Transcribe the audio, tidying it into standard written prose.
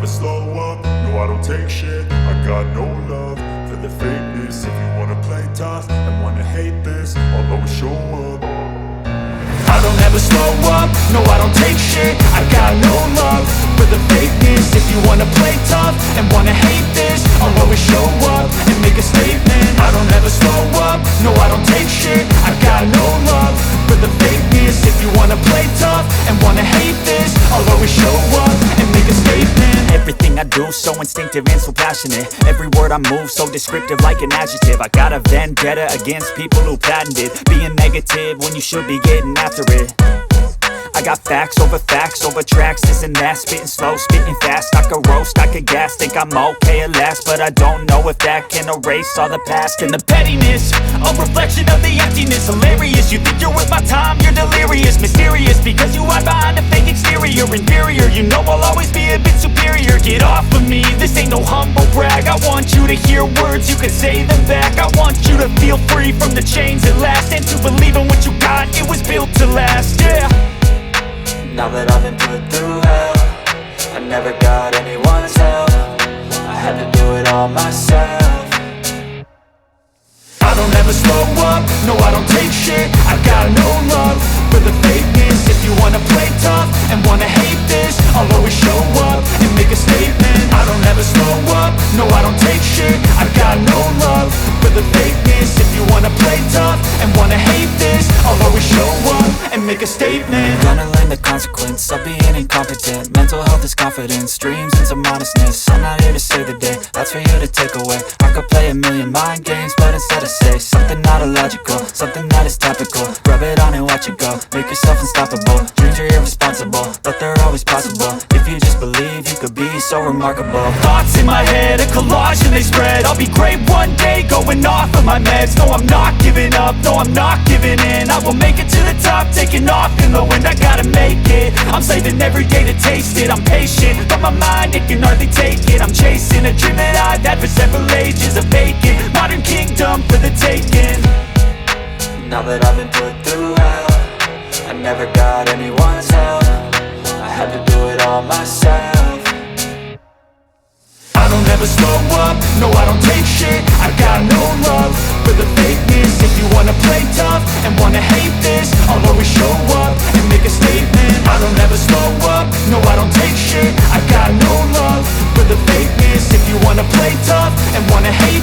slow up, no I don't take shit. I got no love for the fakeness. If you wanna play tough and wanna hate this, I'll always show up. I don't ever slow up, no I don't take shit. I got no love for the fakeness. If you wanna play tough and wanna hate this, I'll always show up and make a statement. I don't ever slow up, no I don't take shit. I got no love for the fakeness. If you wanna play tough and wanna hate this, I'll always show up and make a statement. Everything I do so instinctive and so passionate. Every word I move so descriptive like an adjective. I got a vendetta against people who patented being negative when you should be getting after it. I got facts over tracks, this and that. Spitting slow, spitting fast, I could roast, I could gas. Think I'm okay at last, but I don't know if that can erase all the past. And the pettiness, a reflection of the emptiness. Hilarious, you think you're worth my time, you're delirious. Mysterious, because you hide behind a fake exterior. Inferior, you know I'll always be a bit superior. Get off of me, this ain't no humble brag. I want you to hear words, you can say them back. I want you to feel free from the chains at last, and to believe in what you got, it was built to last, yeah. Now that I've been put through hell, I never got anyone's help. I had to do it all myself. I don't ever slow up, no I don't take shit. I got no love for the fakeness. If you wanna play tough and wanna hate this, I'll always show up and make a statement. I don't ever slow up, no I don't take shit. I got no love for the fakeness. If you wanna play tough and wanna hate this, I'll always show up and make a statement. Gonna learn the consequence of being incompetent. Mental health is confidence, dreams and some modestness. I'm not here to save the day, that's for you to take away. I could play a million mind games, but instead I say something not illogical, something that is topical. Rub it on and watch it go, make yourself unstoppable. Dreams are irresponsible, but they're always possible. If you just believe, you could be so remarkable. Thoughts in my head, a collage and they spread. I'll be great one day, going off of my meds. No, I'm not giving up, no, I'm not giving in. I will make it to the top, taking off in the wind. I gotta make it, I'm saving every day to taste it. I'm patient, but my mind, it can hardly take it. I'm chasing a dream that I've had for several ages. A vacant, modern kingdom for the taking. Now that I've been put through hell, I never got anyone's help. I had to do it all myself. I don't ever slow up, no I don't take shit. I got no love for the fakeness. If you wanna play tough and wanna hate this, I'll always show up and make a statement. I don't ever slow up, no I don't take shit. I got no love for the fakeness. If you wanna play tough and wanna hate